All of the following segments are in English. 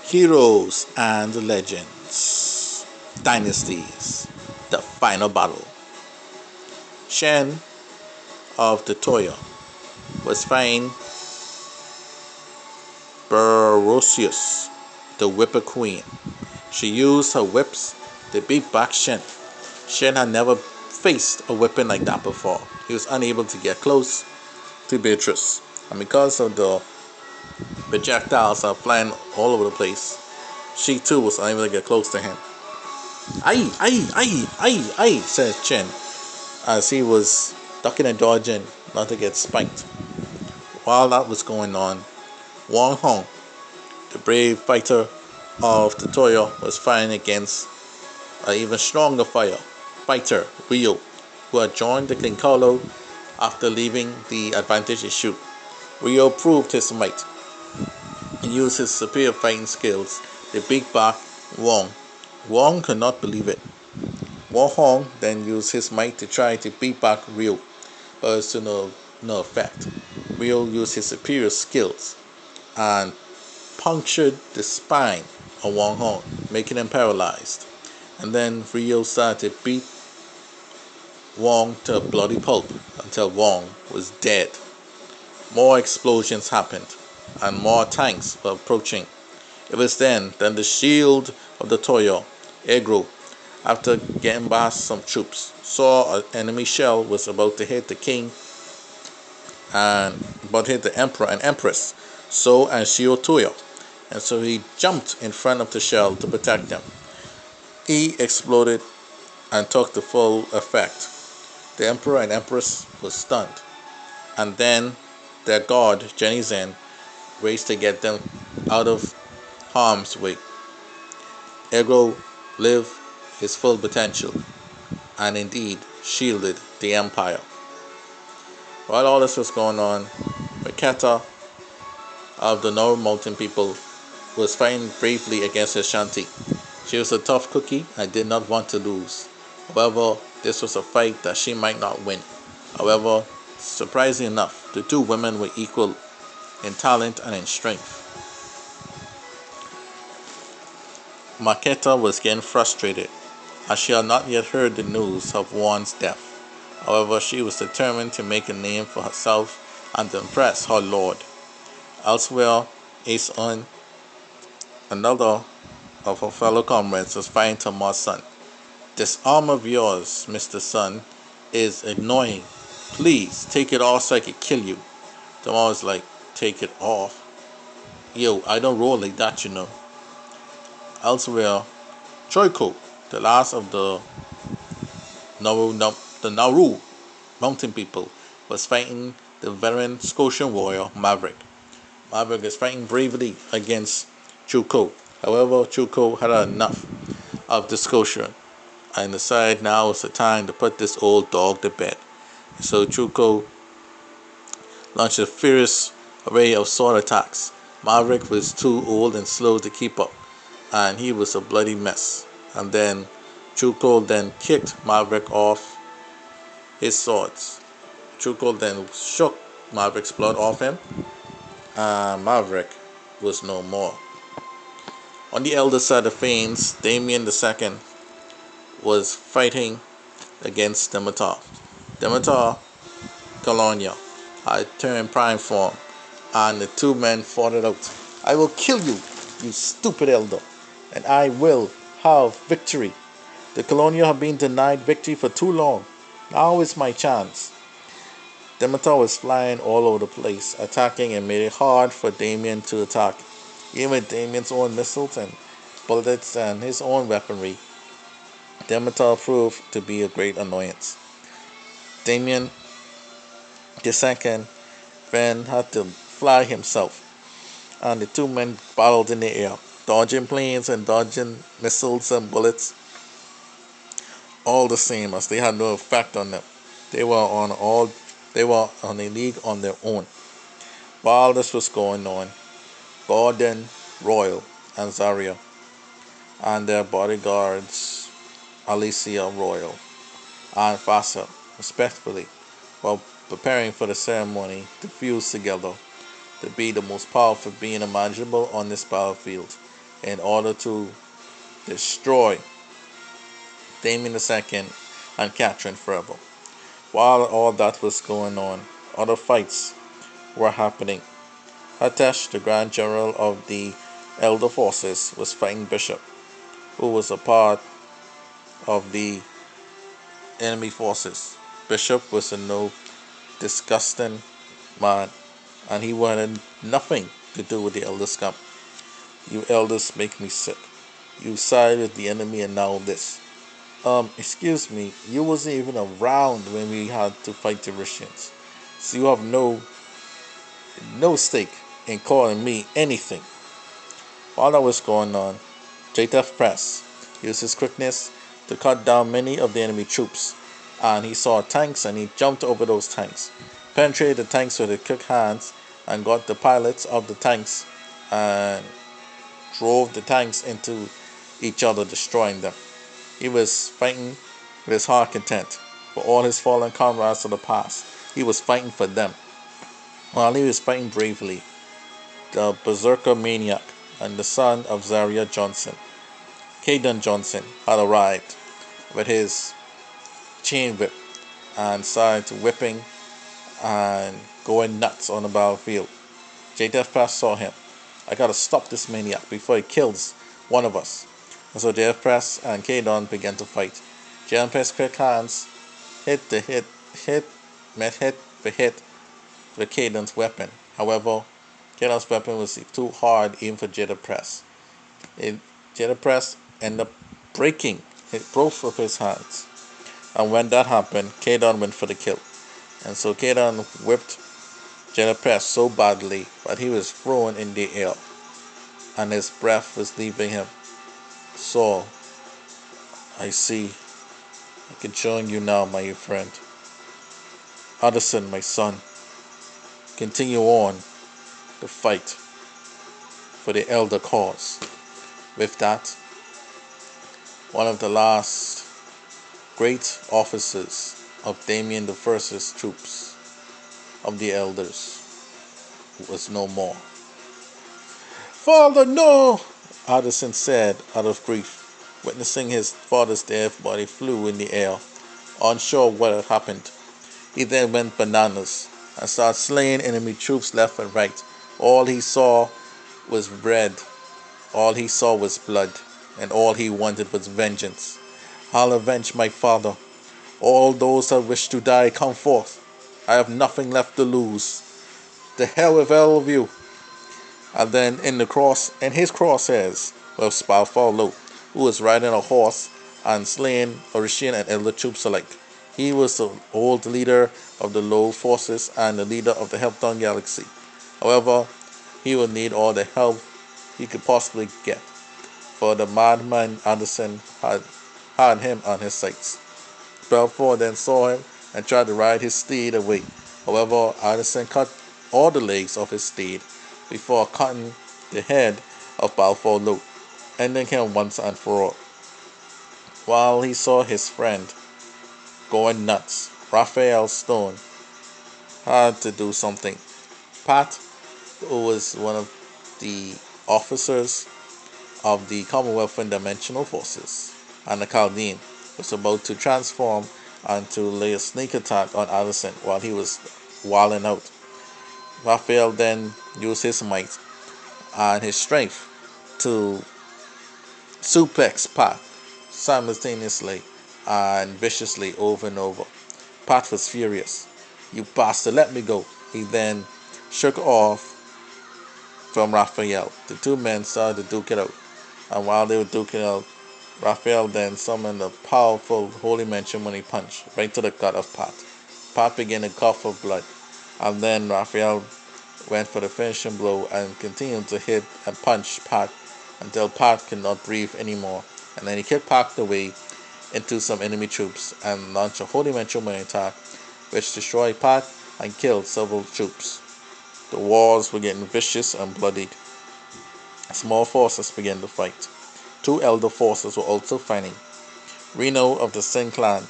Heroes and Legends. Dynasties. The final battle. Shen of the Toya was fighting Berosius, the Whipper Queen. She used her whips to beat back Shen. Shen had never faced a weapon like that before. He was unable to get close to Beatrice. And because of the projectiles are flying all over the place, she too was unable to get close to him. Aye, aye, aye, aye, aye, said Chen, as he was ducking and dodging not to get spiked. While that was going on, Wang Hong, the brave fighter of the Toyo, was fighting against an even stronger fighter, Ryo, who had joined the Clincolo after leaving the advantage issue. Ryo proved his might and used his superior fighting skills to beat back Wong. Wong could not believe it. Wang Hong then used his might to try to beat back Ryo, but it was to no effect. Ryo used his superior skills and punctured the spine of Wang Hong, making him paralyzed. And then Ryo started to beat Wong to a bloody pulp until Wong was dead. More explosions happened, and more tanks were approaching. It was then that the shield of the Toyo, Egro, after getting past some troops, saw an enemy shell was about to hit the king and about to hit the emperor and empress, So and Shio Toyo, and so he jumped in front of the shell to protect them. He exploded and took the full effect. The emperor and empress was stunned, and then their god, Jenny Zen, raced to get them out of harm's way. Ego lived his full potential, and indeed shielded the empire. While all this was going on, Raketa of the Nauru Mountain people was fighting bravely against Ashanti. She was a tough cookie and did not want to lose. However, this was a fight that she might not win. However, surprisingly enough, the two women were equal in talent and in strength. Maketa was getting frustrated, as she had not yet heard the news of Juan's death. However, she was determined to make a name for herself and to impress her lord. Elsewhere, Ace-Un, another of her fellow comrades, was fighting Tamar's son. "This arm of yours, Mr. Sun, is annoying. Please, take it off so I can kill you." Tamar was like, "Take it off? Yo, I don't roll like that, you know." Elsewhere, Choiko, the last of the Nauru mountain people, was fighting the veteran Scotian warrior Maverick. Maverick is fighting bravely against Chuko. However, Chuko had enough of the Scotian and decided now was the time to put this old dog to bed. So Chuko launched a fierce array of sword attacks. Maverick was too old and slow to keep up, and he was a bloody mess. And then Chuko then kicked Maverick off his swords. Chuko then shook Maverick's blood off him, and Maverick was no more. On the elder side of things, Damien II was fighting against Demeter. Demeter Colonia had turned prime form, and the two men fought it out. "I will kill you, you stupid elder, and I will have victory. The Colonia have been denied victory for too long. Now is my chance." Demeter was flying all over the place, attacking, and made it hard for Damien to attack. Even with Damien's own missiles and bullets and his own weaponry, Demeter proved to be a great annoyance. Damien II then had to fly himself, and the two men battled in the air, dodging planes and dodging missiles and bullets, all the same as they had no effect on them. They were on a league on their own. While this was going on, Gordon Royal and Zaria and their bodyguards, Alicia Royal and Fasa, respectively, were preparing for the ceremony to fuse together to be the most powerful being imaginable on this battlefield. in order to destroy Damien II and Catherine forever. While all that was going on, other fights were happening. Hatesh, the Grand General of the Elder Forces, was fighting Bishop, who was a part of the enemy forces. Bishop was a no disgusting man, and he wanted nothing to do with the Elders camp. You elders make me sick. You side with the enemy and now this. Excuse me, you wasn't even around when we had to fight the Russians. So you have no stake in calling me anything. While that was going on, JTF Press used his quickness to cut down many of the enemy troops, and he saw tanks and he jumped over those tanks, penetrated the tanks with his quick hands, and got the pilots of the tanks and drove the tanks into each other, destroying them. He was fighting with his heart content for all his fallen comrades of the past. He was fighting for them. While he was fighting bravely, the Berserker Maniac and the son of Zaria Johnson, Caden Johnson, had arrived with his chain whip and started whipping and going nuts on the battlefield. JTF Press saw him. I gotta stop this maniac before he kills one of us. And so JTF Press and Caden began to fight. JTF Press quick hands hit met hit for hit with Caden's weapon. However, Caden's weapon was too hard even for JTF Press. JTF Press ended up breaking both of his hands. And when that happened, Caden went for the kill. And so Caden whipped JTF Press so badly that he was thrown in the air. And his breath was leaving him. So, I see. I can join you now, my friend. Addison, my son. Continue on the fight for the elder cause. With that, one of the last great officers of Damien I's troops of the elders was no more. Father, no! Addison said out of grief, witnessing his father's death body flew in the air, unsure what had happened. He then went bananas and started slaying enemy troops left and right. All he saw was red, all he saw was blood, and all he wanted was vengeance. I'll avenge my father. All those that wish to die, come forth. I have nothing left to lose. The hell with all of you. And then in his crosshairs was Balfalo, who was riding a horse and slaying Orishan and elder troops alike. He was the old leader of the Low Forces and the leader of the Helpdown Galaxy. However, he would need all the help he could possibly get, for the madman Addison had him on his sights. Belfort then saw him and tried to ride his steed away. However, Addison cut all the legs of his steed before cutting the head of Balfort, ending him once and for all. While he saw his friend going nuts, Raphael Stone had to do something. Pat, who was one of the officers of the Commonwealth and Dimensional Forces, and the Chaldean, was about to transform and to lay a sneak attack on Addison while he was wilding out. Raphael then used his might and his strength to suplex Pat simultaneously and viciously over and over. Pat was furious. You bastard, let me go. He then shook off from Raphael. The two men started to duke it out. And while they were duking it out, Raphael then summoned a powerful Holy Mention Money punch right to the gut of Pat. Pat began to cough of blood. And then Raphael went for the finishing blow and continued to hit and punch Pat until Pat could not breathe anymore. And then he kicked Pat away into some enemy troops and launched a Holy Mention Money attack, which destroyed Pat and killed several troops. The wars were getting vicious and bloodied. Small forces began to fight. Two elder forces were also fighting. Reno of the Sin clan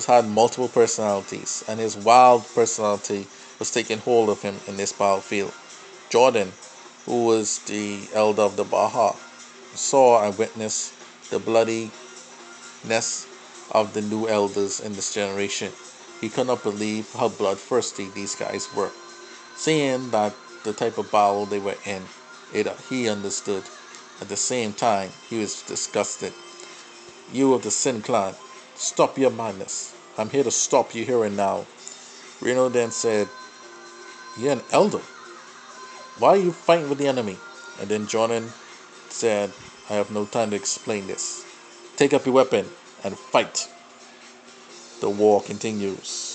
had multiple personalities, and his wild personality was taking hold of him in this battlefield. Jordan, who was the elder of the Baja, saw and witnessed the bloodiness of the new elders in this generation. He could not believe how bloodthirsty these guys were. Seeing that the type of battle they were in, he understood. At the same time, he was disgusted. You of the Sin Clan, stop your madness. I'm here to stop you here and now. Reno then said, "You're an elder. Why are you fighting with the enemy?" And then Jordan said, "I have no time to explain this. Take up your weapon and fight." The war continues.